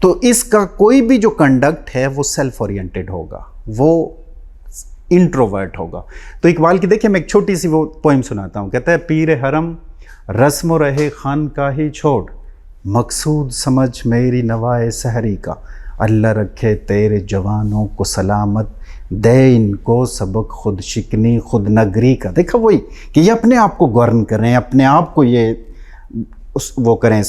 تو اس کا کوئی بھی جو کنڈکٹ ہے وہ سیلف اورینٹڈ ہوگا, وہ انٹروورٹ ہوگا. تو اقبال کی دیکھیں میں ایک چھوٹی سی وہ پوئم سناتا ہوں. کہتا ہے پیر حرم رسم و رہے خانقاہی چھوڑ, مقصود سمجھ میری نوائے سحری کا, اللہ رکھے تیرے جوانوں کو سلامت, دے ان کو سبق خود شکنی خود نگری کا. دیکھا وہی کہ یہ اپنے آپ کو گورن کریں, اپنے آپ کو یہ وہ کریں,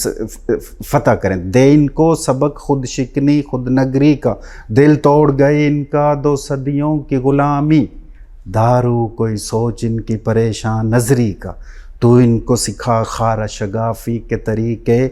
فتح کریں. دے ان کو سبق خود شکنی خود نگری کا, دل توڑ گئے ان کا 2 صدیوں کی غلامی, دارو کوئی سوچ ان کی پریشان نظری کا, تو ان کو سکھا خارا شگافی کے طریقے,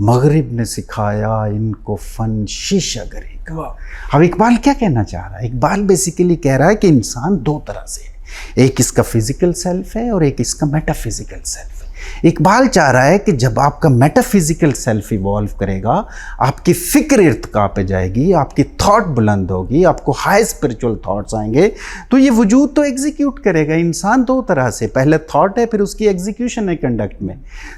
مغرب نے سکھایا ان کو فن شیشہ گری کا. اب اقبال کیا کہنا چاہ رہا ہے؟ اقبال بیسیکلی کہہ رہا ہے کہ انسان 2 طرح سے ہے, ایک اس کا فزیکل سیلف ہے اور ایک اس کا میٹا فزیکل سیلف ہے. اقبال چاہ رہا ہے کہ جب آپ کا میٹا فزیکل سیلف ایوالو کرے گا, آپ کی فکر ارتقاء پہ جائے گی, آپ کی تھاٹ بلند ہوگی, آپ کو ہائی اسپرچول تھاٹس آئیں گے, تو یہ وجود تو ایگزیکیوٹ کرے گا. انسان 2 طرح سے, پہلے تھاٹ ہے, پھر اس کی ایگزیکیوشن ہے کنڈکٹ میں.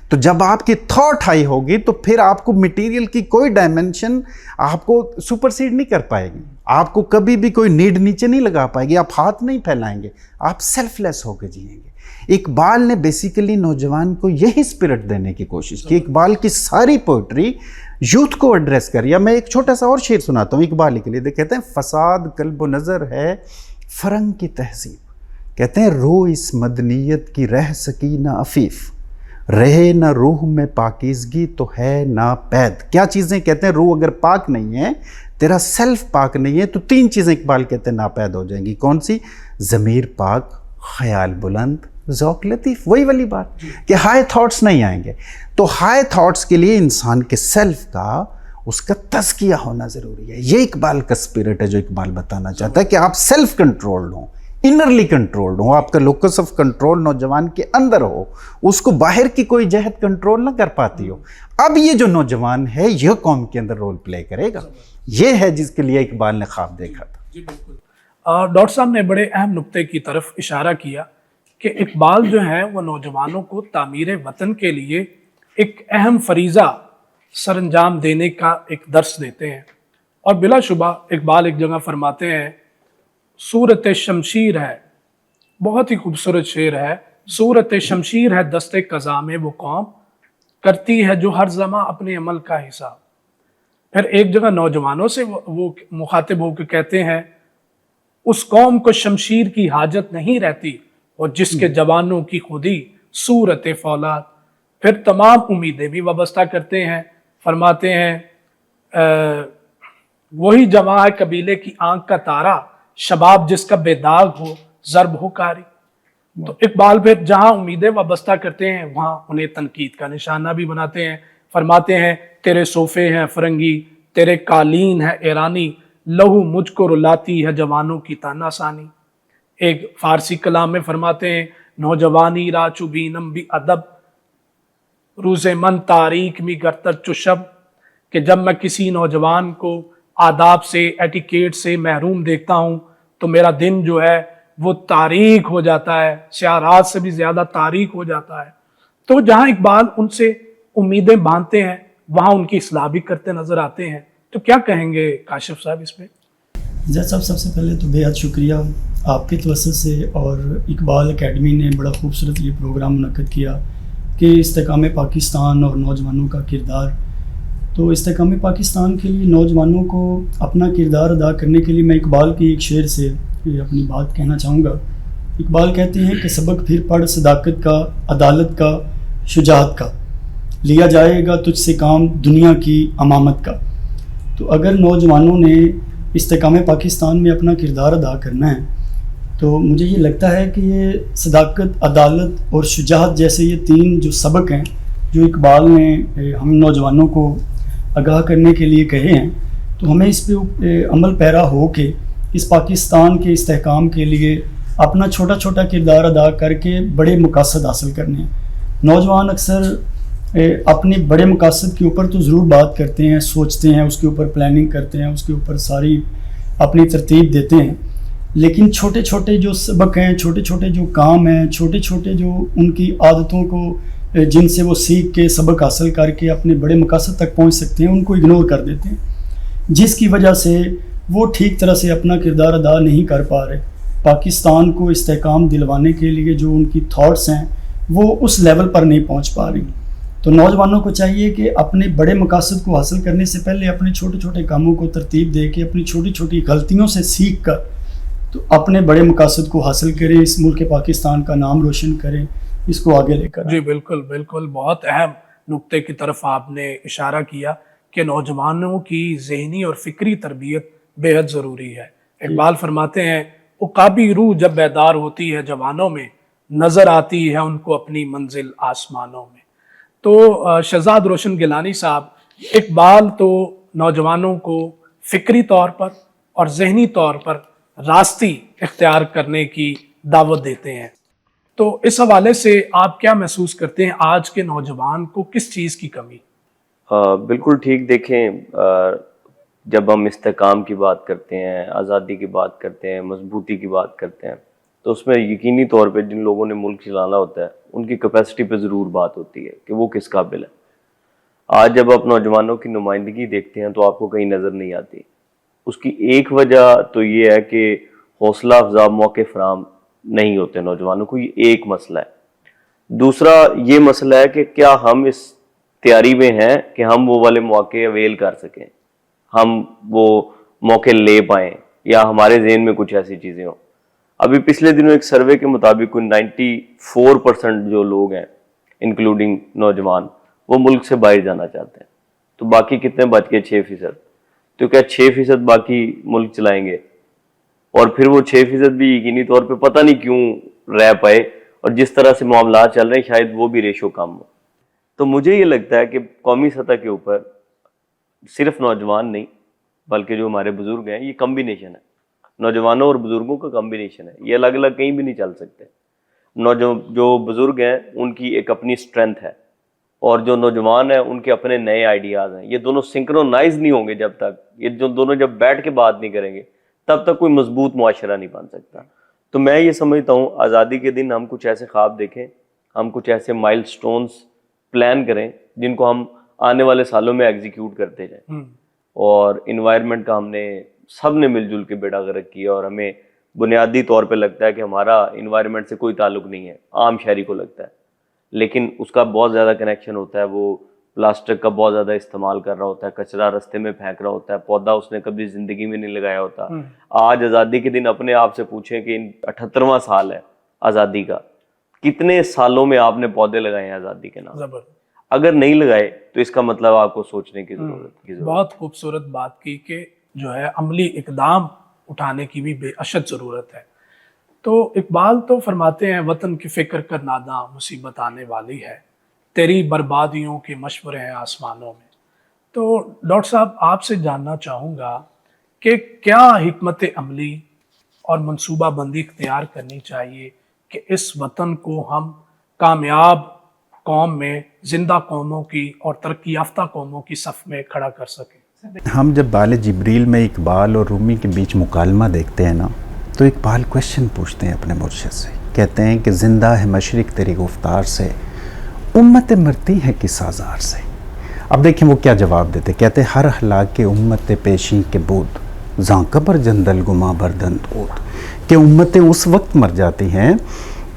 تو جب آپ کی تھاٹ ہائی ہوگی تو پھر آپ کو مٹیریل کی کوئی ڈائمنشن آپ کو سپرسیڈ نہیں کر پائے گی, آپ کو کبھی بھی کوئی نیڈ نیچے نہیں لگا پائے گی, آپ ہاتھ نہیں پھیلائیں گے, آپ سیلف لیس ہو کے جئیں گے. اقبال نے بیسیکلی نوجوان کو یہی اسپرٹ دینے کی کوشش کی. اقبال کی ساری پوئٹری یوتھ کو ایڈریس کر. یا میں ایک چھوٹا سا اور شعر سناتا ہوں اقبال کے لیے. کہتے ہیں فساد قلب و نظر ہے فرنگ کی تہذیب, کہتے ہیں روح اس مدنیت کی رہ سکی نہ عفیف, رہے نہ روح میں پاکیزگی تو ہے نہ پید. کیا چیزیں؟ کہتے ہیں روح اگر پاک نہیں ہے, تیرا سیلف پاک نہیں ہے, تو 3 چیزیں اقبال کہتے ہیں ناپید ہو جائیں گی. کون سی؟ ضمیر پاک, خیال بلند, ذوق لطیف. وہی والی بات کہ ہائی تھاٹس نہیں آئیں گے. تو ہائی تھاٹس کے لیے انسان کے سیلف کا, اس کا تزکیہ ہونا ضروری ہے. یہ اقبال کا اسپرٹ ہے جو اقبال بتانا چاہتا ہے کہ آپ سیلف کنٹرولڈ ہوں, انرلی کنٹرولڈ ہوں, آپ کا لوکس آف کنٹرول نوجوان کے اندر ہو, اس کو باہر کی کوئی جہت کنٹرول نہ کر پاتی ہو. اب یہ جو نوجوان ہے یہ قوم کے اندر رول پلے کرے گا. یہ ہے جس کے لیے اقبال نے خواب دیکھا تھا. جی بالکل. ڈاکٹر صاحب نے بڑے اہم نقطے کی طرف اشارہ کیا کہ اقبال جو ہیں وہ نوجوانوں کو تعمیر وطن کے لیے ایک اہم فریضہ سر انجام دینے کا ایک درس دیتے ہیں. اور بلا شبہ اقبال ایک جگہ فرماتے ہیں صورت شمشیر ہے, بہت ہی خوبصورت شعر ہے, صورت شمشیر ہے دست قضا میں وہ قوم, کرتی ہے جو ہر زماں اپنے عمل کا حساب. پھر ایک جگہ نوجوانوں سے وہ مخاطب ہو کے کہتے ہیں اس قوم کو شمشیر کی حاجت نہیں رہتی اور جس کے جوانوں کی خودی صورت فولاد. پھر تمام امیدیں بھی وابستہ کرتے ہیں. فرماتے ہیں وہی جواں ہے قبیلے کی آنکھ کا تارا, شباب جس کا بے داغ ہو ضرب ہو کاری. تو اقبال پھر جہاں امیدیں وابستہ کرتے ہیں وہاں انہیں تنقید کا نشانہ بھی بناتے ہیں. فرماتے ہیں تیرے صوفے ہیں فرنگی, تیرے قالین ہے ایرانی, لہو مجھ کو رلاتی ہے جوانوں کی تانا سانی. ایک فارسی کلام میں فرماتے ہیں نوجوانی را چوبینم بھی ادب, روز من تاریک می گرتر چشب, کہ جب میں کسی نوجوان کو آداب سے ایٹیکیٹ سے محروم دیکھتا ہوں تو میرا دن جو ہے وہ تاریک ہو جاتا ہے, سیاہ رات سے بھی زیادہ تاریک ہو جاتا ہے. تو جہاں اقبال ان سے امیدیں باندھتے ہیں وہاں ان کی اصلاح بھی کرتے نظر آتے ہیں. تو کیا کہیں گے کاشف صاحب اس پہ؟ زید صاحب سب سے پہلے تو بے حد شکریہ آپ کے توسط سے, اور اقبال اکیڈمی نے بڑا خوبصورت یہ پروگرام منعقد کیا کہ استحکام پاکستان اور نوجوانوں کا کردار. تو استحکام پاکستان کے لیے نوجوانوں کو اپنا کردار ادا کرنے کے لیے میں اقبال کی ایک شعر سے اپنی بات کہنا چاہوں گا. اقبال کہتے ہیں کہ سبق پھر پڑھ صداقت کا, عدالت کا, شجاعت کا, لیا جائے گا تجھ سے کام دنیا کی امامت کا. تو اگر نوجوانوں نے استحکام پاکستان میں اپنا کردار ادا کرنا ہے تو مجھے یہ لگتا ہے کہ یہ صداقت, عدالت اور شجاعت جیسے یہ 3 جو سبق ہیں جو اقبال نے ہم نوجوانوں کو آگاہ کرنے کے لیے کہے ہیں, تو ہمیں اس پہ عمل پیرا ہو کے اس پاکستان کے استحکام کے لیے اپنا چھوٹا چھوٹا کردار ادا کر کے بڑے مقاصد حاصل کرنے ہیں. نوجوان اکثر اپنے بڑے مقاصد کے اوپر تو ضرور بات کرتے ہیں, سوچتے ہیں, اس کے اوپر پلاننگ کرتے ہیں, اس کے اوپر ساری اپنی ترتیب دیتے ہیں, لیکن چھوٹے چھوٹے جو سبق ہیں, چھوٹے چھوٹے جو کام ہیں, چھوٹے چھوٹے جو ان کی عادتوں کو جن سے وہ سیکھ کے سبق حاصل کر کے اپنے بڑے مقاصد تک پہنچ سکتے ہیں ان کو اگنور کر دیتے ہیں. جس کی وجہ سے وہ ٹھیک طرح سے اپنا کردار ادا نہیں کر پا رہے. پاکستان کو استحکام دلوانے کے لیے جو ان کی تھاٹس ہیں وہ اس لیول پر نہیں پہنچ پا رہی. تو نوجوانوں کو چاہیے کہ اپنے بڑے مقاصد کو حاصل کرنے سے پہلے اپنے چھوٹے چھوٹے کاموں کو ترتیب دے کے اپنی چھوٹی چھوٹی غلطیوں سے سیکھ کر تو اپنے بڑے مقاصد کو حاصل کریں, اس ملک پاکستان کا نام روشن کریں, اس کو آگے لے کر. جی بالکل بالکل, بہت اہم نقطے کی طرف آپ نے اشارہ کیا کہ نوجوانوں کی ذہنی اور فکری تربیت بے حد ضروری ہے. اقبال فرماتے ہیں عقابی روح جب بیدار ہوتی ہے جوانوں میں, نظر آتی ہے ان کو اپنی منزل آسمانوں میں. تو شہزاد روشن گیلانی صاحب, اقبال تو نوجوانوں کو فکری طور پر اور ذہنی طور پر راستی اختیار کرنے کی دعوت دیتے ہیں. تو اس حوالے سے آپ کیا محسوس کرتے ہیں آج کے نوجوان کو کس چیز کی کمی؟ بالکل ٹھیک. دیکھیں, جب ہم استحکام کی بات کرتے ہیں, آزادی کی بات کرتے ہیں, مضبوطی کی بات کرتے ہیں, تو اس میں یقینی طور پہ جن لوگوں نے ملک چلانا ہوتا ہے ان کی کیپیسٹی پہ ضرور بات ہوتی ہے کہ وہ کس قابل ہے. آج جب آپ نوجوانوں کی نمائندگی دیکھتے ہیں تو آپ کو کہیں نظر نہیں آتی. اس کی ایک وجہ تو یہ ہے کہ حوصلہ افزا موقع فراہم نہیں ہوتے نوجوانوں کو, یہ ایک مسئلہ ہے. دوسرا یہ مسئلہ ہے کہ کیا ہم اس تیاری میں ہیں کہ ہم وہ والے مواقع اویل کر سکیں, ہم وہ موقع لے پائیں, یا ہمارے ذہن میں کچھ ایسی چیزیں ہوں. ابھی پچھلے دنوں ایک سروے کے مطابق 94% جو لوگ ہیں انکلوڈنگ نوجوان وہ ملک سے باہر جانا چاہتے ہیں. تو باقی کتنے بچ کے 6%. تو کیا 6% باقی ملک چلائیں گے؟ اور پھر وہ 6% بھی یقینی طور پہ پتہ نہیں کیوں رہ پائے, اور جس طرح سے معاملات چل رہے ہیں شاید وہ بھی ریشو کم ہو. تو مجھے یہ لگتا ہے کہ قومی سطح کے اوپر صرف نوجوان نہیں بلکہ جو ہمارے بزرگ ہیں, یہ کمبینیشن ہے, نوجوانوں اور بزرگوں کا کمبینیشن ہے. یہ الگ الگ کہیں بھی نہیں چل سکتے. جو بزرگ ہیں ان کی ایک اپنی سٹرینتھ ہے, اور جو نوجوان ہیں ان کے اپنے نئے آئیڈیاز ہیں. یہ دونوں سنکرونائز نہیں ہوں گے جب تک, یہ جو دونوں جب بیٹھ کے بات نہیں کریں گے تب تک کوئی مضبوط معاشرہ نہیں بن سکتا. تو میں یہ سمجھتا ہوں آزادی کے دن ہم کچھ ایسے خواب دیکھیں, ہم کچھ ایسے مائل سٹونز پلان کریں جن کو ہم آنے والے سالوں میں ایگزیکیوٹ کرتے جائیں. اور انوائرمنٹ کا ہم نے سب نے مل جل کے بیڑا غرق کیا, اور ہمیں بنیادی طور پہ لگتا ہے کہ ہمارا انوائرمنٹ سے کوئی تعلق نہیں ہے, عام شہری کو لگتا ہے, لیکن اس کا بہت زیادہ کنیکشن ہوتا ہے. وہ پلاسٹک کا بہت زیادہ استعمال کر رہا ہوتا ہے, کچرا رستے میں پھینک رہا ہوتا ہے, پودا اس نے کبھی زندگی میں نہیں لگایا ہوتا. آج آزادی کے دن اپنے آپ سے پوچھیں کہ 78واں سال ہے آزادی کا, کتنے سالوں میں آپ نے پودے لگائے ہیں آزادی کے نام؟ اگر نہیں لگائے تو اس کا مطلب آپ کو سوچنے کی ضرورت ہے. بہت خوبصورت بات کی کہ جو ہے عملی اقدام اٹھانے کی بھی بے اشد ضرورت ہے. تو اقبال تو فرماتے ہیں وطن کی فکر کر ناداں مصیبت آنے والی ہے, تیری بربادیوں کے مشورے ہیں آسمانوں میں. تو ڈاکٹر صاحب آپ سے جاننا چاہوں گا کہ کیا حکمت عملی اور منصوبہ بندی اختیار کرنی چاہیے کہ اس وطن کو ہم کامیاب قوم میں, زندہ قوموں کی اور ترقی یافتہ قوموں کی صف میں کھڑا کر سکیں؟ ہم جب بال جبریل میں اقبال اور رومی کے بیچ مکالمہ دیکھتے ہیں نا, تو اقبال کویشچن پوچھتے ہیں اپنے مرشد سے, کہتے ہیں کہ زندہ ہے مشرق تیری گفتار سے, امت مرتی ہے کس آزار سے. اب دیکھیں وہ کیا جواب دیتے, کہتے ہیں ہر ہلاک کے امت پیشی کے بود زاں قبر جندل گما بردند اود. کہ امتیں اس وقت مر جاتی ہیں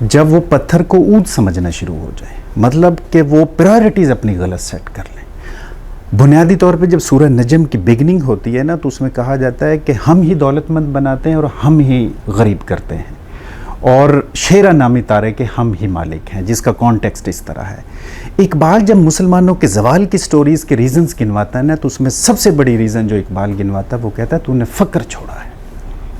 جب وہ پتھر کو اود سمجھنا شروع ہو جائے, مطلب کہ وہ پرائرٹیز اپنی غلط سیٹ کر لیں. بنیادی طور پہ جب سورہ نجم کی بگننگ ہوتی ہے نا, تو اس میں کہا جاتا ہے کہ ہم ہی دولت مند بناتے ہیں اور ہم ہی غریب کرتے ہیں, اور شیرہ نامی تارے کے ہم ہی مالک ہیں, جس کا کانٹیکسٹ اس طرح ہے. اقبال جب مسلمانوں کے زوال کی سٹوریز کے ریزنز گنواتا ہے نا, تو اس میں سب سے بڑی ریزن جو اقبال گنواتا ہے وہ کہتا ہے تو نے فقر چھوڑا ہے,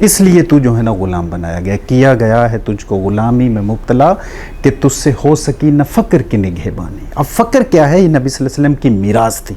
اس لیے تو جو ہے نا غلام بنایا گیا, کیا گیا ہے تجھ کو غلامی میں مبتلا, کہ تجھ سے ہو سکی نہ فقر کی نگہبانی. اب فقر کیا ہے؟ یہ نبی صلی اللہ علیہ وسلم کی میراث تھی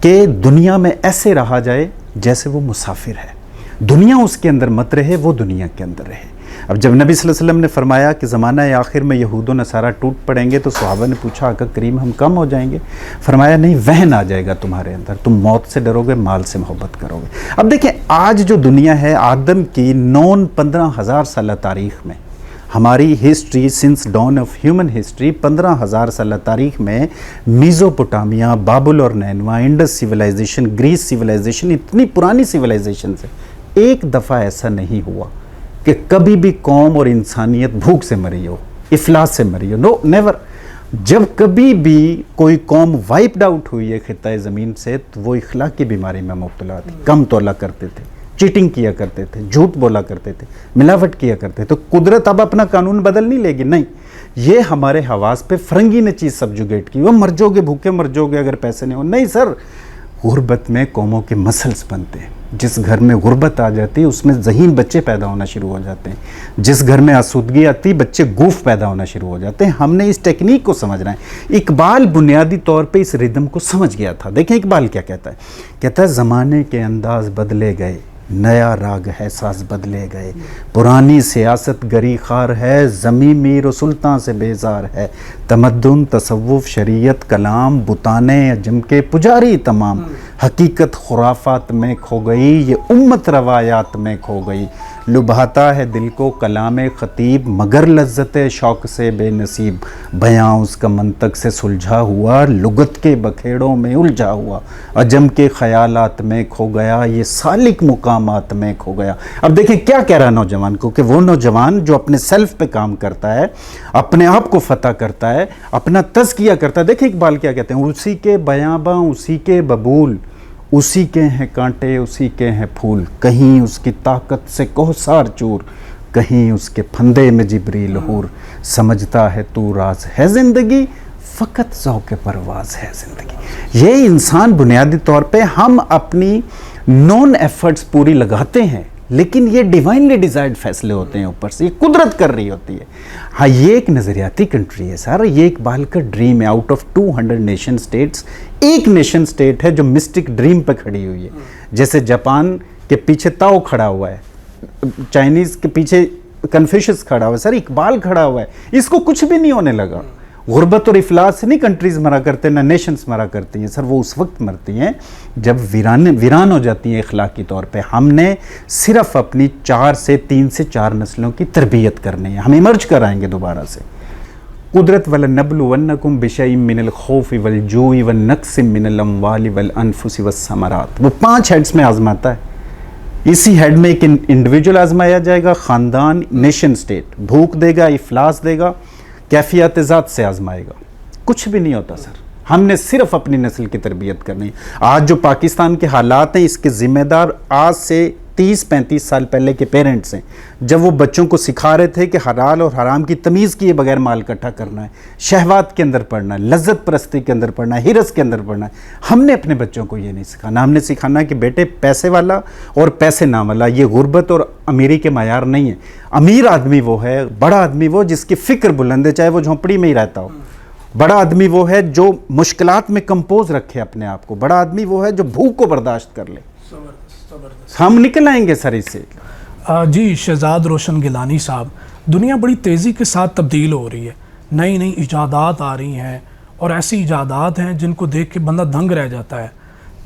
کہ دنیا میں ایسے رہا جائے جیسے وہ مسافر ہے, دنیا اس کے اندر مت رہے, وہ دنیا کے اندر رہے. اب جب نبی صلی اللہ علیہ وسلم نے فرمایا کہ زمانہ آخر میں یہود و نصارہ ٹوٹ پڑیں گے, تو صحابہ نے پوچھا آقا کریم ہم کم ہو جائیں گے؟ فرمایا نہیں, وہن آ جائے گا تمہارے اندر, تم موت سے ڈرو گے, مال سے محبت کرو گے. اب دیکھیں آج جو دنیا ہے, آدم کی 15,000 سالہ تاریخ میں ہماری history since dawn of human history 15,000 سالہ تاریخ میں میزوپوٹامیا، بابل اور نینوا، انڈس سیولائزیشن، گریس سیولائزیشن، اتنی پرانی سیولائزیشن سے ایک دفعہ ایسا نہیں ہوا کہ کبھی بھی قوم اور انسانیت بھوک سے مری ہو، افلاس سے مری ہو. نو نیور. جب کبھی بھی کوئی قوم وائپڈ آؤٹ ہوئی ہے خطۂ زمین سے تو وہ اخلاق کی بیماری میں مبتلا تھی، کم تولا کرتے تھے، چیٹنگ کیا کرتے تھے، جھوٹ بولا کرتے تھے، ملاوٹ کیا کرتے تھے. تو قدرت اب اپنا قانون بدل نہیں لے گی، نہیں، یہ ہمارے حواس پہ فرنگی نے چیز سبجوگیٹ کی. وہ مر جاؤ گے، بھوکے مر جاؤ گے اگر پیسے نہیں ہو. نہیں سر، غربت میں قوموں کے مسلس بنتے ہیں. جس گھر میں غربت آ جاتی ہے اس میں ذہین بچے پیدا ہونا شروع ہو جاتے ہیں. جس گھر میں آسودگی آتی بچے گوف پیدا ہونا شروع ہو جاتے ہیں. ہم نے اس ٹیکنیک کو سمجھنا ہے. اقبال بنیادی طور پہ اس ردم کو سمجھ گیا تھا. دیکھیں اقبال کیا کہتا ہے زمانے کے انداز بدلے گئے، نیا راگ ہے ساز بدلے گئے، پرانی سیاست گری خار ہے، زمیں میر و سلطان سے بیزار ہے، تمدن تصوف شریعت کلام بتانے عجم کے پجاری تمام، حقیقت خرافات میں کھو گئی، یہ امت روایات میں کھو گئی، لبھاتا ہے دل کو کلام خطیب مگر لذت شوق سے بے نصیب، بیاں اس کا منطق سے سلجھا ہوا، لغت کے بکھیڑوں میں الجھا ہوا، عجم کے خیالات میں کھو گیا، یہ سالک مقامات میں کھو گیا. اب دیکھیں کیا کہہ رہا نوجوان کو، کہ وہ نوجوان جو اپنے سیلف پہ کام کرتا ہے، اپنے آپ کو فتح کرتا ہے، اپنا تزکیہ کرتا ہے. دیکھیں اقبال کیا کہتے ہیں، اسی کے بیاباں اسی کے ببول، اسی کے ہیں کانٹے اسی کے ہیں پھول، کہیں اس کی طاقت سے کوہسار چور، کہیں اس کے پھندے میں جبریل حور، سمجھتا ہے تو راز ہے زندگی، فقط ذوق پرواز ہے زندگی. یہ انسان بنیادی طور پہ ہم اپنی نون ایفرٹس پوری لگاتے ہیں، لیکن یہ ڈیوائنلی ڈیزائرڈ فیصلے ہوتے ہیں اوپر سے، یہ قدرت کر رہی ہوتی ہے. ہاں یہ ایک نظریاتی کنٹری ہے سر، یہ اقبال کا ڈریم ہے. آؤٹ آف 200 نیشن سٹیٹس ایک نیشن سٹیٹ ہے جو مسٹک ڈریم پہ کھڑی ہوئی ہے. جیسے جاپان کے پیچھے تاؤ کھڑا ہوا ہے، چائنیز کے پیچھے کنفیوشس کھڑا ہوا ہے، سر اقبال کھڑا ہوا ہے. اس کو کچھ بھی نہیں ہونے لگا. غربت اور افلاس سے نہیں کنٹریز مرا کرتے، نہ نیشنز مرا کرتی ہیں سر. وہ اس وقت مرتی ہیں جب ویران ہو جاتی ہیں اخلاقی طور پہ. ہم نے صرف اپنی 3 سے 4 نسلوں کی تربیت کرنی ہے. ہم ایمرج کرائیں گے دوبارہ سے. قدرت وَلَنَبْلُوَنَّكُمْ بِشَيْءٍ مِّنَ الْخَوْفِ وَالْجُوعِ وَالنَّقْصِ مِّنَ الْأَمْوَالِ وَالْأَنفُسِ وَالثَّمَرَاتِ. وہ 5 ہیڈز میں آزماتا ہے. اسی ہیڈ میں ایک انڈیویجول آزمایا جائے گا، خاندان، نیشن سٹیٹ. بھوک دے گا، افلاس دے گا، کیفیت ذات سے آزمائے گا. کچھ بھی نہیں ہوتا سر. ہم نے صرف اپنی نسل کی تربیت کرنی ہے. آج جو پاکستان کے حالات ہیں اس کے ذمہ دار آج سے 30-35 سال پہلے کے پیرنٹس ہیں، جب وہ بچوں کو سکھا رہے تھے کہ حلال اور حرام کی تمیز کیے بغیر مال اکٹھا کرنا ہے، شہوات کے اندر پڑنا ہے، لذت پرستی کے اندر پڑنا ہے، ہرس کے اندر پڑنا ہے. ہم نے اپنے بچوں کو یہ نہیں سکھانا. ہم نے سکھانا کہ بیٹے پیسے والا اور پیسے نہ والا یہ غربت اور امیری کے معیار نہیں ہے. امیر آدمی وہ ہے، بڑا آدمی وہ جس کی فکر بلند ہے، چاہے وہ جھونپڑی میں ہی رہتا ہو. بڑا آدمی وہ ہے جو مشکلات میں کمپوز رکھے اپنے آپ کو. بڑا آدمی وہ ہے جو بھوک کو برداشت کر لے. ہم نکل آئیں گے سر اس سے. جی شہزاد روشن گیلانی صاحب، دنیا بڑی تیزی کے ساتھ تبدیل ہو رہی ہے. نئی نئی ایجادات آ رہی ہیں اور ایسی ایجادات ہیں جن کو دیکھ کے بندہ دنگ رہ جاتا ہے.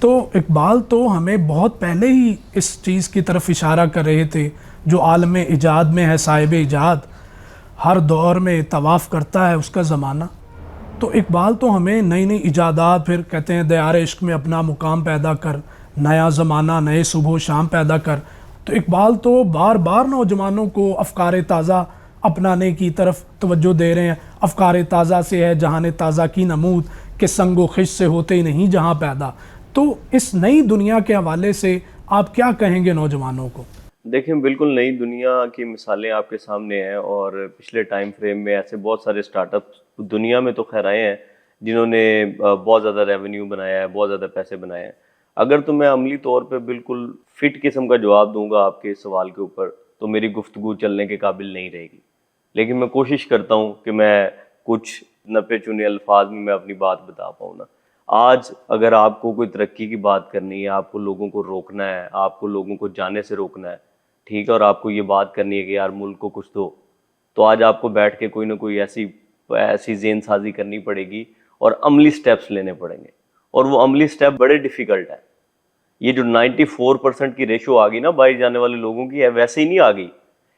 تو اقبال تو ہمیں بہت پہلے ہی اس چیز کی طرف اشارہ کر رہے تھے جو عالم ایجاد میں ہے صاحب ایجاد، ہر دور میں طواف کرتا ہے اس کا زمانہ. تو اقبال تو ہمیں نئی نئی ایجادات، پھر کہتے ہیں دیار عشق میں اپنا مقام پیدا کر، نیا زمانہ نئے صبح و شام پیدا کر. تو اقبال تو بار بار نوجوانوں کو افکار تازہ اپنانے کی طرف توجہ دے رہے ہیں. افکار تازہ سے ہے جہان تازہ کی نمود، کہ سنگ و خش سے ہوتے ہی نہیں جہاں پیدا. تو اس نئی دنیا کے حوالے سے آپ کیا کہیں گے نوجوانوں کو؟ دیکھیں بالکل نئی دنیا کی مثالیں آپ کے سامنے ہیں، اور پچھلے ٹائم فریم میں ایسے بہت سارے سٹارٹ اپ دنیا میں تو خیر آئے ہیں جنہوں نے بہت زیادہ ریونیو بنایا ہے، بہت زیادہ پیسے بنائے ہیں. اگر تو میں عملی طور پہ بالکل فٹ قسم کا جواب دوں گا آپ کے سوال کے اوپر تو میری گفتگو چلنے کے قابل نہیں رہے گی. لیکن میں کوشش کرتا ہوں کہ میں کچھ نپے چنے الفاظ میں اپنی بات بتا پاؤں نا. آج اگر آپ کو کوئی ترقی کی بات کرنی ہے، آپ کو لوگوں کو روکنا ہے، آپ کو لوگوں کو جانے سے روکنا ہے، ٹھیک ہے، اور آپ کو یہ بات کرنی ہے کہ یار ملک کو کچھ دو، تو آج آپ کو بیٹھ کے کوئی نہ کوئی ایسی ذہن سازی کرنی پڑے گی اور عملی سٹیپس لینے پڑیں گے. اور وہ عملی سٹیپ بڑے ڈیفیکلٹ ہیں. یہ جو 94% کی ریشو آ گئی نا باہر جانے والے لوگوں کی ہے، ویسے ہی نہیں آ گئی.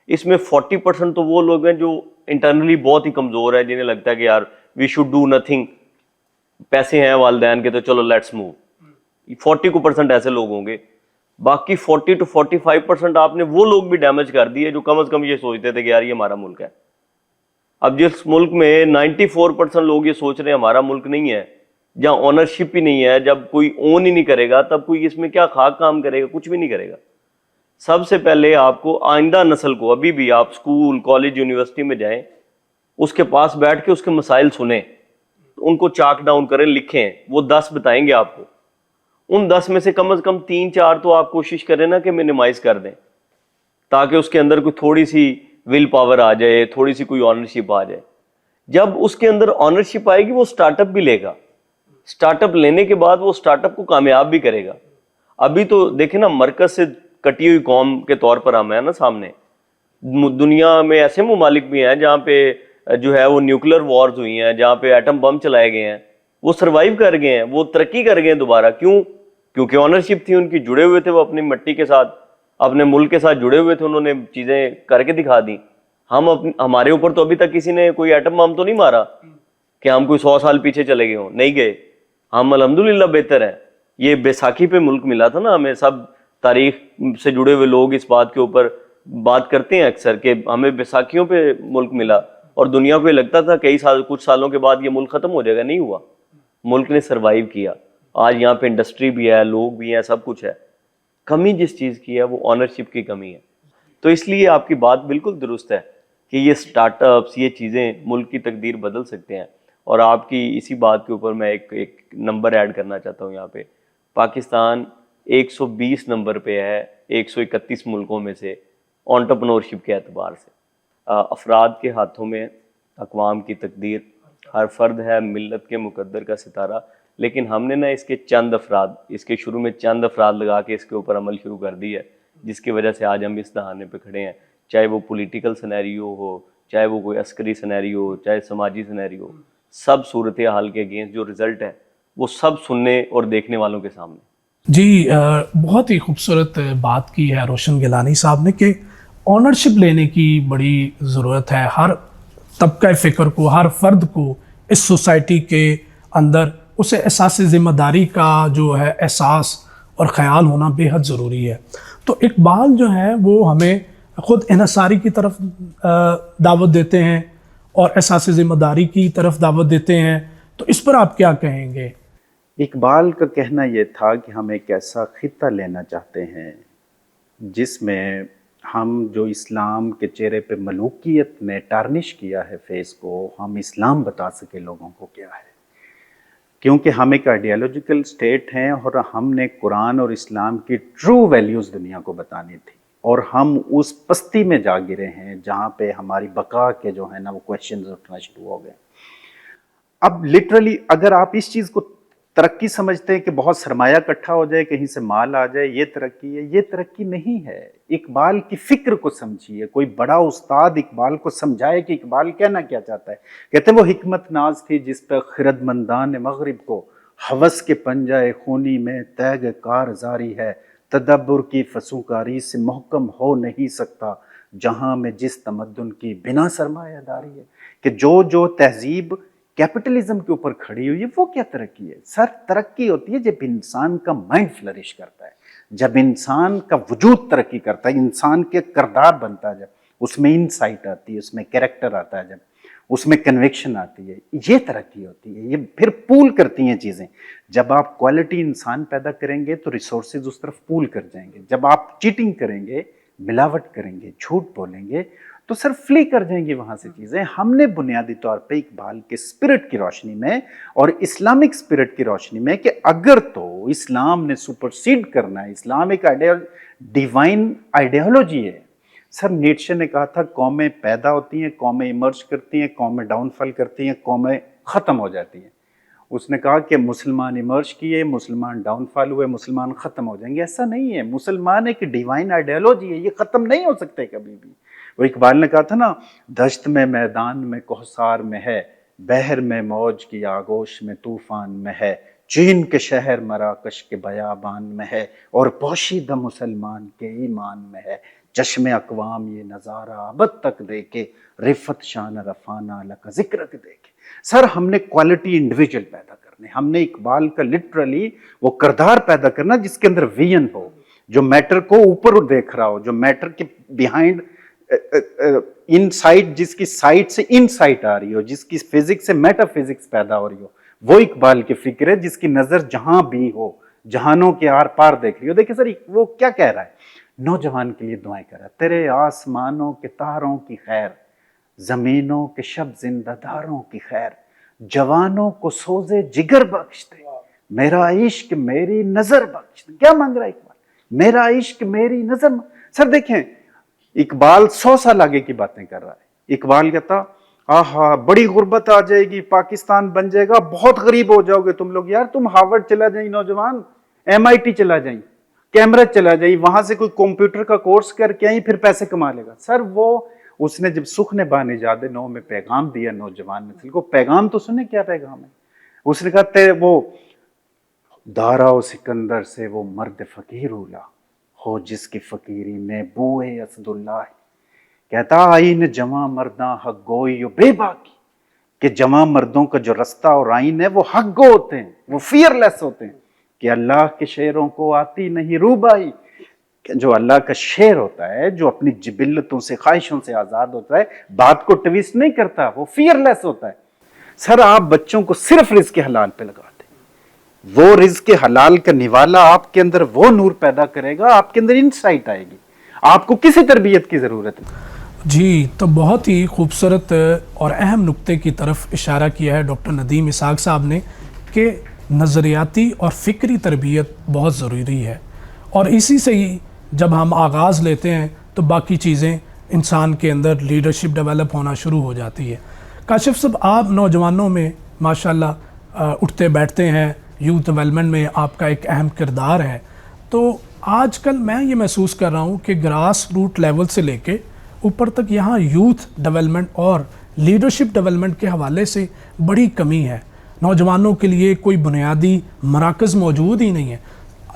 اس میں 40% تو وہ لوگ ہیں جو انٹرنلی بہت ہی کمزور ہیں, جنہیں لگتا ہے کہ یار وی شوڈ ڈو نتھنگ, پیسے ہیں والدین کے تو چلو لیٹس موو. 40% ایسے لوگ ہوں گے. باقی 40 to 45% آپ نے وہ لوگ بھی ڈیمیج کر دیے جو کم از کم یہ سوچتے تھے کہ یار یہ ہمارا ملک ہے. اب جس ملک میں 94% لوگ یہ سوچ رہے ہیں ہمارا ملک نہیں ہے, جہاں اونرشپ ہی نہیں ہے, جب کوئی اون ہی نہیں کرے گا تب کوئی اس میں کیا خاک کام کرے گا, کچھ بھی نہیں کرے گا. سب سے پہلے آپ کو آئندہ نسل کو, ابھی بھی آپ اسکول کالج یونیورسٹی میں جائیں, اس کے پاس بیٹھ کے اس کے مسائل سنیں, ان کو چاک ڈاؤن کریں, لکھیں, وہ 10 بتائیں گے آپ کو. ان 10 میں سے کم از کم 3-4 تو آپ کوشش کریں نا کہ منیمائز کر دیں, تاکہ اس کے اندر کوئی تھوڑی سی ول پاور آ جائے, تھوڑی سی کوئی آنرشپ آ جائے. جب اس کے اندر آنرشپ آئے گی وہ اسٹارٹ اپ بھی لے گا, اسٹارٹ اپ لینے کے بعد وہ اسٹارٹ اپ کو کامیاب بھی کرے گا. ابھی تو دیکھیں نا, مرکز سے کٹی ہوئی قوم کے طور پر ہم ہیں نا سامنے. دنیا میں ایسے ممالک بھی ہیں جہاں پہ جو ہے وہ نیوکلیر وارز ہوئی ہیں, جہاں پہ ایٹم بم چلائے گئے ہیں, وہ سروائیو کر گئے ہیں, وہ ترقی کر گئے ہیں دوبارہ. کیوں؟ کیونکہ آنرشپ تھی ان کی, جڑے ہوئے تھے وہ اپنی مٹی کے ساتھ, اپنے ملک کے ساتھ جڑے ہوئے تھے, انہوں نے چیزیں کر کے دکھا دی. ہمارے اوپر تو ابھی تک کسی نے کوئی ایٹم بم تو نہیں مارا کہ ہم کوئی 100 سال پیچھے چلے گئے ہوں, نہیں گئے. ہم الحمدللہ بہتر ہیں. یہ بیساکھی پہ ملک ملا تھا نا ہمیں. سب تاریخ سے جڑے ہوئے لوگ اس بات کے اوپر بات کرتے ہیں اکثر کہ ہمیں بیساکھیوں پہ ملک ملا, اور دنیا کو یہ لگتا تھا کچھ سالوں کے بعد یہ ملک ختم ہو جائے گا. نہیں ہوا, ملک نے سروائیو کیا. آج یہاں پہ انڈسٹری بھی ہے, لوگ بھی ہیں, سب کچھ ہے. کمی جس چیز کی ہے وہ آنرشپ کی کمی ہے. تو اس لیے آپ کی بات بالکل درست ہے کہ یہ سٹارٹ اپس, یہ چیزیں ملک کی تقدیر بدل سکتے ہیں. اور آپ کی اسی بات کے اوپر میں ایک نمبر ایڈ کرنا چاہتا ہوں یہاں پہ. پاکستان 120 نمبر پہ ہے 131 ملکوں میں سے انٹرپرنورشپ کے اعتبار سے. افراد کے ہاتھوں میں اقوام کی تقدیر, ہر فرد ہے ملت کے مقدر کا ستارہ. لیکن ہم نے نا اس کے شروع میں چند افراد لگا کے اس کے اوپر عمل شروع کر دی ہے, جس کی وجہ سے آج ہم اس دہانے پہ کھڑے ہیں. چاہے وہ پولیٹیکل سینیریو ہو, چاہے وہ کوئی عسکری سینیریو ہو, چاہے سماجی سینیریو ہو, سب صورتحال کے اگینسٹ جو رزلٹ ہے وہ سب سننے اور دیکھنے والوں کے سامنے. جی, بہت ہی خوبصورت بات کی ہے روشن گیلانی صاحب نے کہ آنرشپ لینے کی بڑی ضرورت ہے. ہر طبقہ فکر کو, ہر فرد کو اس سوسائٹی کے اندر اسے احساس ذمہ داری کا جو ہے احساس اور خیال ہونا بے حد ضروری ہے. تو اقبال جو ہے وہ ہمیں خود انحصاری کی طرف دعوت دیتے ہیں اور احساس ذمہ داری کی طرف دعوت دیتے ہیں. تو اس پر آپ کیا کہیں گے؟ اقبال کا کہنا یہ تھا کہ ہم ایک ایسا خطہ لینا چاہتے ہیں جس میں ہم جو اسلام کے چہرے پہ ملوکیت نے ٹارنش کیا ہے فیس کو, ہم اسلام بتا سکے لوگوں کو کیا ہے. کیونکہ ہم ایک آئیڈیالوجیکل سٹیٹ ہیں اور ہم نے قرآن اور اسلام کی ٹرو ویلیوز دنیا کو بتانی تھی, اور ہم اس پستی میں جا گرے ہیں جہاں پہ ہماری بقا کے جو ہے نا وہ کویشچنز اٹھنا شروع ہو گئے. اب لٹرلی اگر آپ اس چیز کو ترقی سمجھتے ہیں کہ بہت سرمایہ اکٹھا ہو جائے, کہیں سے مال آ جائے, یہ ترقی ہے, یہ ترقی نہیں ہے. اقبال کی فکر کو سمجھیے, کوئی بڑا استاد اقبال کو سمجھائے کہ اقبال کہنا کیا چاہتا ہے. کہتے ہیں وہ حکمت ناز تھی جس پہ خرد مندان مغرب کو ہوس کے پنجائے خونی میں تیغ کار زاری ہے. تدبر کی فسوکاری سے محکم ہو نہیں سکتا جہاں میں جس تمدن کی بنا سرمایہ داری ہے. کہ جو تہذیب کیپٹلزم کے اوپر کھڑی ہوئی ہے وہ کیا ترقی ہے؟ سر ترقی ہوتی ہے جب انسان کا مائنڈ فلرش کرتا ہے, جب انسان کا وجود ترقی کرتا ہے, انسان کے کردار بنتا ہے, جب اس میں انسائٹ آتی ہے, اس میں کیریکٹر آتا ہے, جب اس میں کنوکشن آتی ہے, یہ ترقی ہوتی ہے. یہ پھر پول کرتی ہیں چیزیں. جب آپ کوالٹی انسان پیدا کریں گے تو ریسورسز اس طرف پول کر جائیں گے. جب آپ چیٹنگ کریں گے, ملاوٹ کریں گے, جھوٹ بولیں گے تو سر فلی کر جائیں گی وہاں سے چیزیں. ہم نے بنیادی طور پہ اقبال کے اسپرٹ کی روشنی میں اور اسلامک اسپرٹ کی روشنی میں کہ اگر تو اسلام نے سپرسیڈ کرنا ہے, اسلام ایک ڈیوائن آئیڈیالوجی ہے. سر نیٹشے نے کہا تھا قومیں پیدا ہوتی ہیں, قومیں ایمرج کرتی ہیں, قومیں ڈاؤن فال کرتی ہیں, قومیں ختم ہو جاتی ہیں. اس نے کہا کہ مسلمان ایمرج کیے, مسلمان ڈاؤن فال ہوئے, مسلمان ختم ہو جائیں گے. ایسا نہیں ہے. مسلمان ایک ڈیوائن آئیڈیالوجی ہے, یہ ختم نہیں ہو سکتے کبھی بھی. وہ اقبال نے کہا تھا نا, دشت میں میدان میں کوہسار میں ہے, بحر میں موج کی آگوش میں طوفان میں ہے, چین کے شہر مراکش کے بیابان میں ہے, اور پوشیدہ مسلمان کے ایمان میں ہے. چشم اقوام یہ نظارہ ابد تک دیکھے، رفت شان رفانہ لکا ذکرت دیکھے. سر ہم نے کوالٹی انڈیویجول پیدا کرنے، ہم نے اقبال کا لٹرلی وہ کردار پیدا کرنا جس کے اندر ویژن ہو، جو میٹر کو اوپر دیکھ رہا ہو، جو میٹر کے بیہائنڈ ان سائٹ، جس کی سائٹ سے ان سائٹ آ رہی ہو، جس کی فزکس سے میٹا فزکس پیدا ہو رہی ہو. وہ اقبال کی فکر ہے جس کی نظر جہاں بھی ہو، جہانوں کے آر پار دیکھ رہی ہو. دیکھیں سر وہ کیا کہہ رہا ہے، نوجوان کے لیے دعائیں کر رہا ہے. تیرے آسمانوں کے تاروں کی خیر، زمینوں کے شب زندہ داروں کی خیر، جوانوں کو سوزے جگر بخش دے، میرا عشق میری نظر بخش دے. کیا مانگ رہا ہے اقبال؟ میرا عشق میری نظر. سر دیکھیں اقبال 100 سال آگے کی باتیں کر رہا ہے. اقبال کہتا آہا بڑی غربت آ جائے گی، پاکستان بن جائے گا، بہت غریب ہو جاؤ گے تم لوگ. یار تم ہارورڈ چلا جائیں نوجوان، MIT چلا جائیں، کیمبرج چلا جائیں، وہاں سے کوئی کمپیوٹر کا کورس کر کے آئیں، پھر پیسے کما لے گا. سر وہ اس نے جب سخن بان ایجاد نو میں پیغام دیا نوجوان نسل کو، پیغام تو سنیں کیا پیغام ہے. اس نے کہا وہ دارا و سکندر سے وہ مرد فقیر اولا ہو جس کی فقیری میں بوئے اسد اللہ. کہتا آئین جواں مرداں حق گوئی و بے باکی، کہ جواں مردوں کا جو رستہ اور آئین ہے وہ حق گو ہوتے ہیں، وہ فیئر لیس ہوتے ہیں، کہ اللہ کے شعروں کو آتی نہیں روبائی. جو اللہ کا شعر ہوتا ہے، جو اپنی جبلتوں سے خواہشوں سے آزاد ہوتا ہے، بات کو ٹویسٹ نہیں کرتا، وہ فیئر لیس ہوتا ہے. سر آپ بچوں کو صرف رزق حلال پہ لگا دیں، وہ رزق حلال کا نوالا آپ کے اندر وہ نور پیدا کرے گا، آپ کے اندر انسائٹ آئے گی. آپ کو کسی تربیت کی ضرورت نہیں. جی تو بہت ہی خوبصورت اور اہم نقطے کی طرف اشارہ کیا ہے ڈاکٹر ندیم اسحاق صاحب نے کہ نظریاتی اور فکری تربیت بہت ضروری ہے، اور اسی سے ہی جب ہم آغاز لیتے ہیں تو باقی چیزیں انسان کے اندر لیڈرشپ ڈیولپ ہونا شروع ہو جاتی ہے. کاشف صاحب آپ نوجوانوں میں ماشاءاللہ اٹھتے بیٹھتے ہیں، یوتھ ڈیولپمنٹ میں آپ کا ایک اہم کردار ہے. تو آج کل میں یہ محسوس کر رہا ہوں کہ گراس روٹ لیول سے لے کے اوپر تک یہاں یوتھ ڈیولپمنٹ اور لیڈرشپ ڈیولپمنٹ کے حوالے سے بڑی کمی ہے. نوجوانوں کے لیے کوئی بنیادی مراکز موجود ہی نہیں ہے.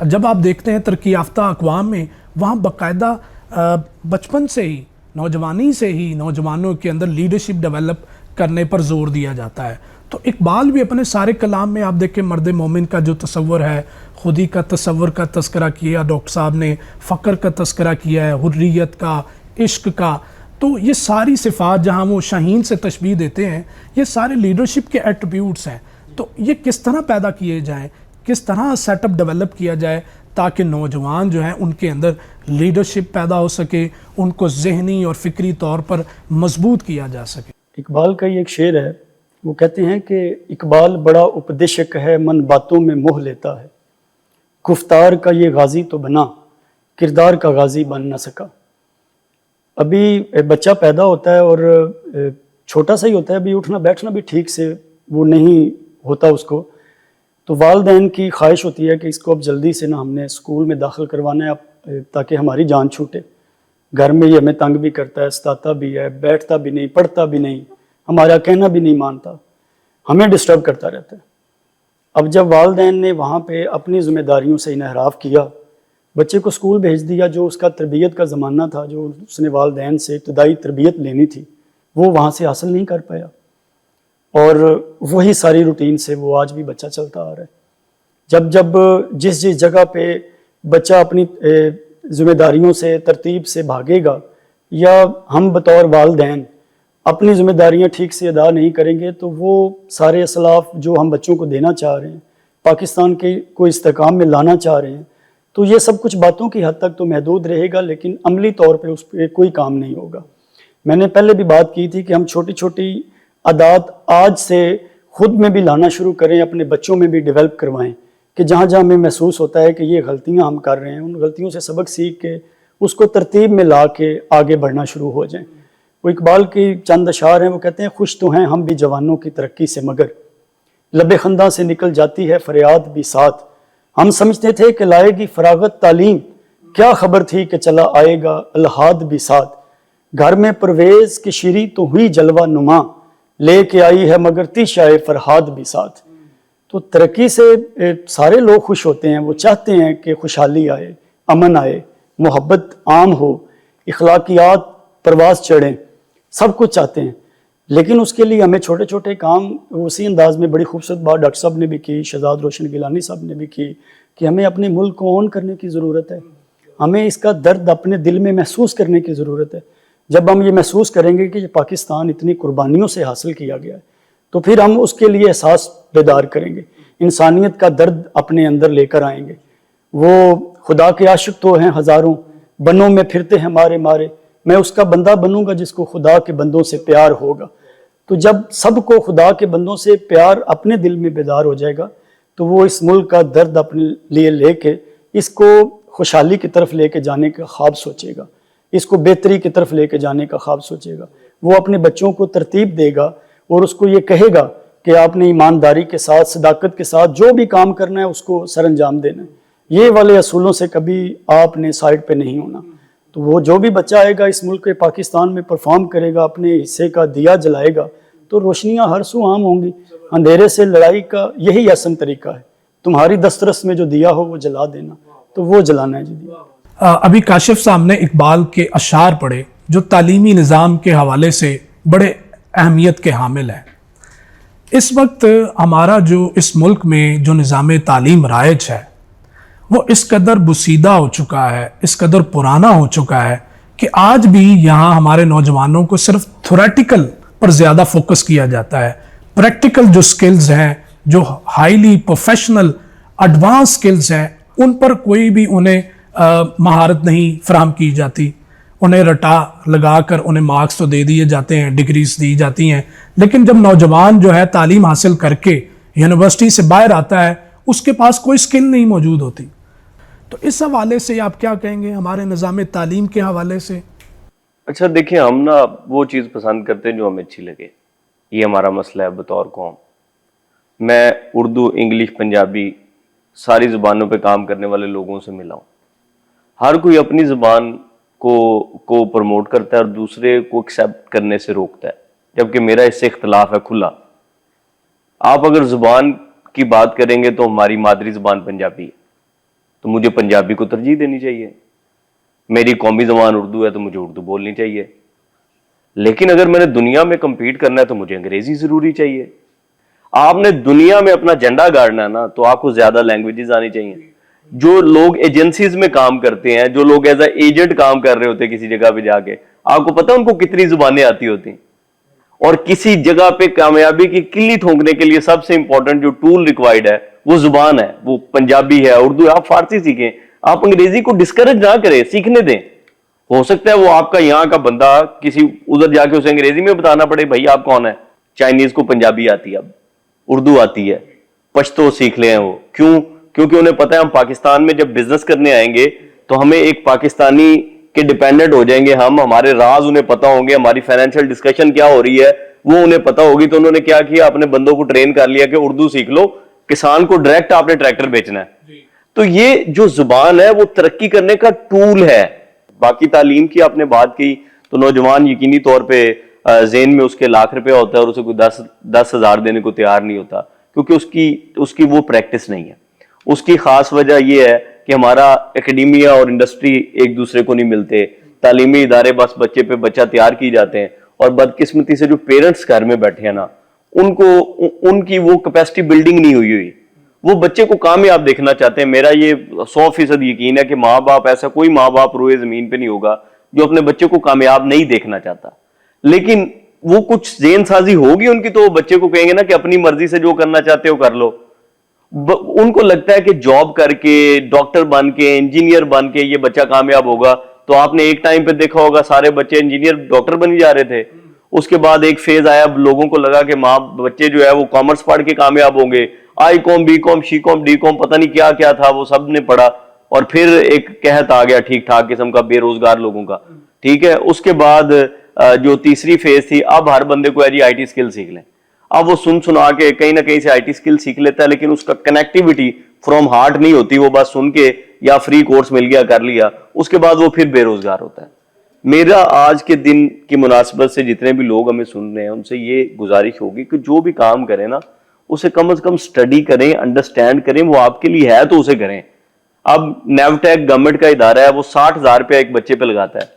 جب آپ دیکھتے ہیں ترقی یافتہ اقوام میں، وہاں باقاعدہ بچپن سے ہی، نوجوانی سے ہی نوجوانوں کے اندر لیڈرشپ ڈیولپ کرنے پر زور دیا جاتا ہے. تو اقبال بھی اپنے سارے کلام میں آپ دیکھیں مرد مومن کا جو تصور ہے، خودی کا تصور کا تذکرہ کیا ڈاکٹر صاحب نے، فقر کا تذکرہ کیا ہے، حریت کا، عشق کا. تو یہ ساری صفات جہاں وہ شاہین سے تشبیہ دیتے ہیں، یہ سارے لیڈرشپ کے ایٹریبیوٹس ہیں. تو یہ کس طرح پیدا کیے جائیں، کس طرح سیٹ اپ ڈیولپ کیا جائے تاکہ نوجوان جو ہیں ان کے اندر لیڈرشپ پیدا ہو سکے، ان کو ذہنی اور فکری طور پر مضبوط کیا جا سکے. اقبال کا یہ ایک شعر ہے، وہ کہتے ہیں کہ اقبال بڑا اپدیشک ہے، من باتوں میں موہ لیتا ہے، گفتار کا یہ غازی تو بنا، کردار کا غازی بن نہ سکا. ابھی بچہ پیدا ہوتا ہے اور چھوٹا سا ہی ہوتا ہے، ابھی اٹھنا بیٹھنا بھی ٹھیک سے وہ نہیں ہوتا اس کو، تو والدین کی خواہش ہوتی ہے کہ اس کو اب جلدی سے ہم نے اسکول میں داخل کروانا ہے اب تاکہ ہماری جان چھوٹے. گھر میں یہ ہمیں تنگ بھی کرتا ہے، ستاتا بھی ہے، بیٹھتا بھی نہیں، پڑھتا بھی نہیں، ہمارا کہنا بھی نہیں مانتا، ہمیں ڈسٹرب کرتا رہتا ہے. اب جب والدین نے وہاں پہ اپنی ذمہ داریوں سے انحراف کیا، بچے کو اسکول بھیج دیا، جو اس کا تربیت کا زمانہ تھا، جو اس نے والدین سے ابتدائی تربیت لینی تھی، وہ وہاں سے حاصل نہیں کر پایا، اور وہی ساری روٹین سے وہ آج بھی بچہ چلتا آ رہا ہے. جب جس جگہ پہ بچہ اپنی ذمہ داریوں سے ترتیب سے بھاگے گا، یا ہم بطور والدین اپنی ذمہ داریاں ٹھیک سے ادا نہیں کریں گے، تو وہ سارے اسلاف جو ہم بچوں کو دینا چاہ رہے ہیں، پاکستان کے کوئی استحکام میں لانا چاہ رہے ہیں، تو یہ سب کچھ باتوں کی حد تک تو محدود رہے گا، لیکن عملی طور پہ اس پہ کوئی کام نہیں ہوگا. میں نے پہلے بھی بات کی تھی کہ ہم چھوٹی چھوٹی عادات آج سے خود میں بھی لانا شروع کریں، اپنے بچوں میں بھی ڈیولپ کروائیں، کہ جہاں جہاں ہمیں محسوس ہوتا ہے کہ یہ غلطیاں ہم کر رہے ہیں، ان غلطیوں سے سبق سیکھ کے اس کو ترتیب میں لا کے آگے بڑھنا شروع ہو جائیں. وہ اقبال کی چند اشعار ہیں، وہ کہتے ہیں خوش تو ہیں ہم بھی جوانوں کی ترقی سے، مگر لب خنداں سے نکل جاتی ہے فریاد بھی ساتھ. ہم سمجھتے تھے کہ لائے گی فراغت تعلیم، کیا خبر تھی کہ چلا آئے گا الہاد بھی ساتھ. گھر میں پرویز کی شیری تو ہوئی جلوہ نما، لے کے آئی ہے مگر تیشائے فرہاد بھی ساتھ. تو ترقی سے سارے لوگ خوش ہوتے ہیں، وہ چاہتے ہیں کہ خوشحالی آئے، امن آئے، محبت عام ہو، اخلاقیات پرواز چڑھیں، سب کچھ چاہتے ہیں، لیکن اس کے لیے ہمیں چھوٹے چھوٹے کام اسی انداز میں بڑی خوبصورت بات ڈاکٹر صاحب نے بھی کی، شہزاد روشن گیلانی صاحب نے بھی کی کہ ہمیں اپنے ملک کو اون کرنے کی ضرورت ہے، ہمیں اس کا درد اپنے دل میں محسوس کرنے کی ضرورت ہے۔ جب ہم یہ محسوس کریں گے کہ یہ پاکستان اتنی قربانیوں سے حاصل کیا گیا ہے تو پھر ہم اس کے لیے احساس بیدار کریں گے، انسانیت کا درد اپنے اندر لے کر آئیں گے۔ وہ خدا کے عاشق تو ہیں ہزاروں، بنوں میں پھرتے ہیں مارے مارے، میں اس کا بندہ بنوں گا جس کو خدا کے بندوں سے پیار ہوگا۔ تو جب سب کو خدا کے بندوں سے پیار اپنے دل میں بیدار ہو جائے گا تو وہ اس ملک کا درد اپنے لیے لے کے اس کو خوشحالی کی طرف لے کے جانے کا خواب سوچے گا، اس کو بہتری کی طرف لے کے جانے کا خواب سوچے گا۔ وہ اپنے بچوں کو ترتیب دے گا اور اس کو یہ کہے گا کہ آپ نے ایمانداری کے ساتھ، صداقت کے ساتھ جو بھی کام کرنا ہے اس کو سر انجام دینا ہے۔ یہ والے اصولوں سے کبھی آپ نے سائڈ پہ نہیں ہونا۔ تو وہ جو بھی بچہ آئے گا اس ملک کے پاکستان میں پرفارم کرے گا، اپنے حصے کا دیا جلائے گا تو روشنیاں ہر سو عام ہوں گی۔ اندھیرے سے لڑائی کا یہی احسن طریقہ ہے، تمہاری دسترس میں جو دیا ہو وہ جلا دینا، تو وہ جلانا ہے جی۔ ابھی کاشف صاحب نے اقبال کے اشعار پڑھے جو تعلیمی نظام کے حوالے سے بڑے اہمیت کے حامل ہیں۔ اس وقت ہمارا جو اس ملک میں جو نظام تعلیم رائج ہے وہ اس قدر بسیدہ ہو چکا ہے، اس قدر پرانا ہو چکا ہے کہ آج بھی یہاں ہمارے نوجوانوں کو صرف تھیوریٹیکل پر زیادہ فوکس کیا جاتا ہے۔ پریکٹیکل جو سکلز ہیں، جو ہائیلی پروفیشنل ایڈوانس سکلز ہیں، ان پر کوئی بھی انہیں مہارت نہیں فراہم کی جاتی۔ انہیں رٹا لگا کر انہیں مارکس تو دے دیے جاتے ہیں، ڈگریز دی جاتی ہیں، لیکن جب نوجوان جو ہے تعلیم حاصل کر کے یونیورسٹی سے باہر آتا ہے اس کے پاس کوئی سکل نہیں موجود ہوتی۔ تو اس حوالے سے آپ کیا کہیں گے ہمارے نظام تعلیم کے حوالے سے؟ اچھا دیکھیں، ہم نا وہ چیز پسند کرتے ہیں جو ہمیں اچھی لگے، یہ ہمارا مسئلہ ہے بطور قوم۔ میں اردو، انگلش، پنجابی ساری زبانوں پہ کام کرنے والے لوگوں سے ملا ہوں۔ ہر کوئی اپنی زبان کو پروموٹ کرتا ہے اور دوسرے کو ایکسیپٹ کرنے سے روکتا ہے، جبکہ میرا اس سے اختلاف ہے کھلا۔ آپ اگر زبان کی بات کریں گے تو ہماری مادری زبان پنجابی ہے، تو مجھے پنجابی کو ترجیح دینی چاہیے۔ میری قومی زبان اردو ہے تو مجھے اردو بولنی چاہیے۔ لیکن اگر میں نے دنیا میں کمپیٹ کرنا ہے تو مجھے انگریزی ضروری چاہیے۔ آپ نے دنیا میں اپنا جھنڈا گاڑنا ہے نا تو آپ کو زیادہ لینگویجز آنی چاہیے۔ جو لوگ ایجنسیز میں کام کرتے ہیں، جو لوگ ایز اے ایجنٹ کام کر رہے ہوتے ہیں کسی جگہ پہ جا کے، آپ کو پتہ ان کو کتنی زبانیں آتی ہوتی ہیں؟ اور کسی جگہ پہ کامیابی کی کلی ٹھونکنے کے لیے سب سے امپورٹنٹ جو ٹول ریکوائرڈ ہے وہ زبان ہے، وہ پنجابی ہے، اردو ہے۔ آپ فارسی سیکھیں، آپ انگریزی کو ڈسکریج نہ کریں، سیکھنے دیں۔ ہو سکتا ہے وہ آپ کا یہاں کا بندہ کسی ادھر جا کے اسے انگریزی میں بتانا پڑے بھائی آپ کون ہے۔ چائنیز کو پنجابی آتی ہے، اب اردو آتی ہے، پشتو سیکھ لیں وہ۔ کیوں؟ کیونکہ انہیں پتہ ہے ہم پاکستان میں جب بزنس کرنے آئیں گے تو ہمیں ایک پاکستانی کے ڈیپینڈنٹ ہو جائیں گے ہم، ہمارے راز انہیں پتہ ہوں گے، ہماری فائنینشیل ڈسکشن کیا ہو رہی ہے وہ انہیں پتہ ہوگی۔ تو انہوں نے کیا کیا، اپنے بندوں کو ٹرین کر لیا کہ اردو سیکھ لو، کسان کو ڈائریکٹ آپ نے ٹریکٹر بیچنا ہے۔ تو یہ جو زبان ہے وہ ترقی کرنے کا ٹول ہے۔ باقی تعلیم کی آپ نے بات کی تو نوجوان یقینی طور پہ ذہن میں اس کے لاکھ روپے ہوتا ہے اور اسے کوئی 10,000 دینے کو تیار نہیں ہوتا، کیونکہ اس کی وہ پریکٹس نہیں ہے۔ اس کی خاص وجہ یہ ہے کہ ہمارا اکیڈیمیا اور انڈسٹری ایک دوسرے کو نہیں ملتے، تعلیمی ادارے بس بچے پہ بچہ تیار کی جاتے ہیں، اور بدقسمتی سے جو پیرنٹس گھر میں بیٹھے ہیں نا ان کی وہ کیپیسٹی بلڈنگ نہیں ہوئی، وہ بچے کو کامیاب دیکھنا چاہتے ہیں۔ میرا یہ 100% یقین ہے کہ ماں باپ، ایسا کوئی ماں باپ روئے زمین پہ نہیں ہوگا جو اپنے بچے کو کامیاب نہیں دیکھنا چاہتا، لیکن وہ کچھ ذہن سازی ہوگی ان کی تو وہ بچے کو کہیں گے نا کہ اپنی مرضی سے جو کرنا چاہتے ہو کر لو۔ ان کو لگتا ہے کہ جاب کر کے، ڈاکٹر بن کے، انجینئر بن کے یہ بچہ کامیاب ہوگا۔ تو آپ نے ایک ٹائم پہ دیکھا ہوگا سارے بچے انجینئر ڈاکٹر بن جا رہے تھے، اس کے بعد ایک فیز آیا لوگوں کو لگا کہ بچے جو ہے وہ کامرس پڑھ کے کامیاب ہوں گے، آئی کام، be com, C com, D کام، پتہ نہیں کیا کیا تھا وہ سب نے پڑھا، اور پھر ایک قحط آ گیا ٹھیک ٹھاک قسم کا بے روزگار لوگوں کا، ٹھیک ہے۔ اس کے بعد جو تیسری فیز تھی، اب ہر بندے کو ہے جی آئی ٹی سکل سیکھ لیں۔ اب وہ سنا کے کہیں نہ کہیں سے آئی ٹی سکل سیکھ لیتا ہے، لیکن اس کا کنیکٹیوٹی فرام ہارٹ نہیں ہوتی، وہ بس سن کے یا فری کورس مل گیا کر لیا، اس کے بعد وہ پھر بے روزگار ہوتا ہے۔ میرا آج کے دن کی مناسبت سے جتنے بھی لوگ ہمیں سن رہے ہیں ان سے یہ گزارش ہوگی کہ جو بھی کام کریں نا اسے کم از کم سٹڈی کریں، انڈرسٹینڈ کریں، وہ آپ کے لیے ہے تو اسے کریں۔ اب نیوٹیک گورنمنٹ کا ادارہ ہے، وہ 60,000 روپیہ ایک بچے پہ لگاتا ہے،